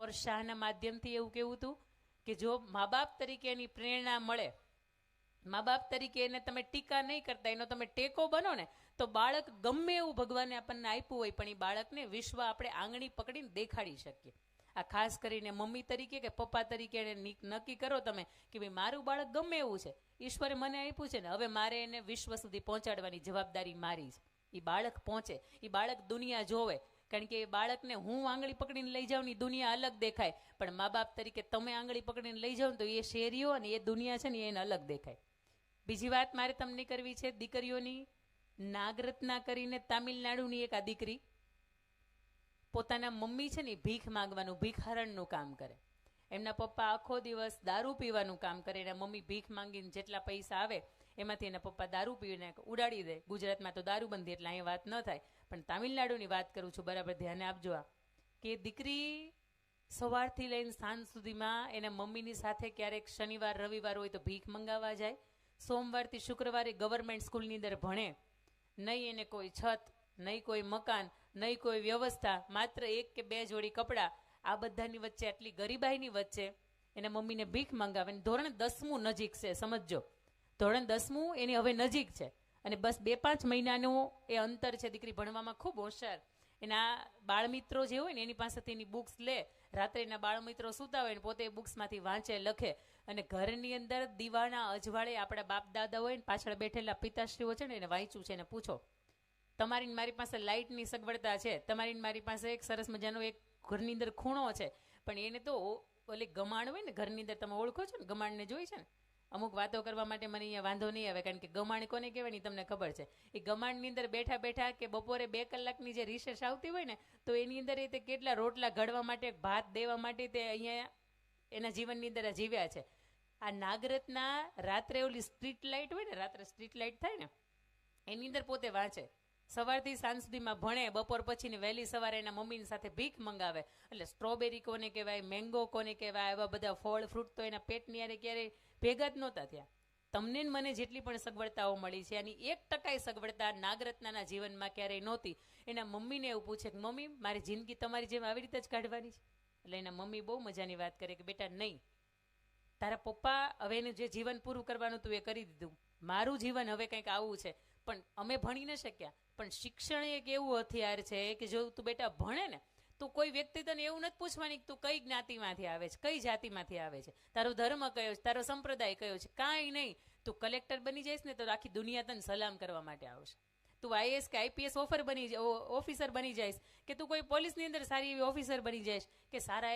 और શાહના માધ્યમથી એવું કેવું હતું કે જો મા બાપ તરીકે એની પ્રેરણા મળે, મા બાપ તરીકે એને તમે ટીકા નહીં કરતા, એનો તમે ટેકો બનો ને, તો બાળક ગમે એવું ભગવાને આપણને આપ્યું હોય પણ એ બાળકને વિશ્વ આપણે આંગળી પકડીને દેખાડી શકીએ. આ ખાસ કરીને મમ્મી તરીકે કે પપ્પા તરીકે એને નક્કી કરો તમે કે ભાઈ મારું બાળક ગમે એવું છે, ઈશ્વરે મને આપ્યું છે ને, હવે મારે એને વિશ્વ સુધી પહોંચાડવાની જવાબદારી મારી છે. એ બાળક પહોંચે, એ બાળક દુનિયા જોવે. કારણ કે એ બાળકને હું આંગળી પકડીને લઈ જાઉં ને દુનિયા અલગ દેખાય, પણ મા બાપ તરીકે તમે આંગળી પકડીને લઈ જાઓ ને તો એ શેરીઓ અને એ દુનિયા છે ને એને અલગ દેખાય. બીજી વાત મારે તમને કરવી છે દીકરીઓની. નાગરત્ના કરીને તામિલનાડુની એક આ દીકરી પોતાના મમ્મી છે ને ભીખ માંગવાનું, ભીખહરણનું કામ કરે. એમના પપ્પા આખો દિવસ દારૂ પીવાનું કામ કરે, એના મમ્મી ભીખ માંગીને જેટલા પૈસા આવે એમાંથી એના પપ્પા દારૂ પીને ઉડાડી દે. ગુજરાતમાં તો દારૂબંધી એટલે અહીંયા વાત ન થાય, પણ તામિલનાડુની વાત કરું છું, બરાબર ધ્યાને આપજો. આ કે દીકરી સવારથી લઈને સાંજ સુધીમાં એના મમ્મીની સાથે ક્યારેક શનિવાર રવિવાર હોય તો ભીખ મંગાવવા જાય, સોમવારથી શુક્રવારે ગવર્મેન્ટ સ્કૂલની અંદર ભણે, નહીં એને કોઈ છત, નહીં કોઈ મકાન, નહીં કોઈ વ્યવસ્થા, માત્ર 1 કે 2 જોડી કપડાં. આ બધાની વચ્ચે, આટલી ગરીબાઈની વચ્ચે એના મમ્મીને ભીખ મંગાવે. ધોરણ 10મું નજીક છે, સમજજો, ધોરણ 10મું એની હવે નજીક છે અને બસ 2-5 મહિનાનું એ અંતર છે. દીકરી ભણવામાં ખૂબ હોશિયાર. એના બાળમિત્રો જે હોય ને એની પાસેથી એની બુક્સ લે, રાત્રે એના બાળમિત્રો સૂતા હોય ને પોતે એ બુક્સમાંથી વાંચે, લખે. અને ઘરની અંદર દીવાના અજવાળે આપણા બાપ દાદા હોય ને પાછળ બેઠેલા પિતાશ્રીઓ છે ને એને વાંચ્યું છે, એને પૂછો, તમારી મારી પાસે લાઇટની સગવડતા છે, તમારી મારી પાસે એક સરસ મજાનો એક ઘરની અંદર ખૂણો છે, પણ એને તો ઓલી ગમાણ હોય ને ઘરની અંદર, તમે ઓળખો છો ને ગમાણને જોઈ છે ને? અમુક વાતો કરવા માટે મને અહીંયા વાંધો નહીં આવે, કારણ કે ગમાણ કોને કહેવાય તમને ખબર છે. એ ગમાણની અંદર બેઠા બેઠા કે બપોરે 2 કલાકની જે રિસેસ આવતી હોય ને, તો એની અંદર એ તે કેટલા રોટલા ઘડવા માટે, ભાત દેવા માટે તે અહીંયા એના જીવનની અંદર જીવ્યા છે. આ નાગરત્ના રાત્રે ઓલી સ્ટ્રીટ લાઇટ હોય ને, રાત્રે સ્ટ્રીટ લાઇટ થાય ને એની અંદર પોતે વાંચે, સવારથી સાંજ સુધીમાં ભણે, બપોર પછીની વહેલી સવારે એના મમ્મીની સાથે ભીખ મંગાવે. એટલે સ્ટ્રોબેરી કોને કહેવાય, મેંગો કોને કહેવાય, એવા બધા ફળ ફ્રૂટ તો એના પેટની યારે ક્યારેય ભેગા જ નહોતા થયા. તમને મને જેટલી પણ સગવડતાઓ મળી છે એની 1% સગવડતા નાગરત્નાના જીવનમાં ક્યારેય નહોતી. એના મમ્મીને એવું પૂછે કે મમ્મી મારી જિંદગી તમારી જેમ આવી રીતે જ કાઢવાની છે? એટલે એના મમ્મી બહુ મજાની વાત કરે કે બેટા નહીં, તારા પપ્પા હવે એનું જે જીવન પૂરું કરવાનું તું એ કરી દીધું, મારું જીવન હવે કંઈક આવું છે. પણ અમે ભણી ન શક્યા, પણ શિક્ષણ એક એવું હથિયાર છે કે જો તું બેટા ભણે ને, તું કોઈ વ્યક્તિ તને એવું નથી પૂછવાની કે તું કઈ જ્ઞાતિમાંથી આવે છે, કઈ જાતિમાંથી આવે છે, તારો ધર્મ કયો છે, તારો સંપ્રદાય કયો છે, કાંઈ નહીં. તું કલેક્ટર બની જઈશ ને તો આખી દુનિયા તને સલામ કરવા માટે આવશે. તું આઈએએસ કે આઈપીએસ ઓફિસર બની જઈશ, કે તું કોઈ પોલીસની અંદર સારી એવી ઓફિસર બની જઈશ, કે સારા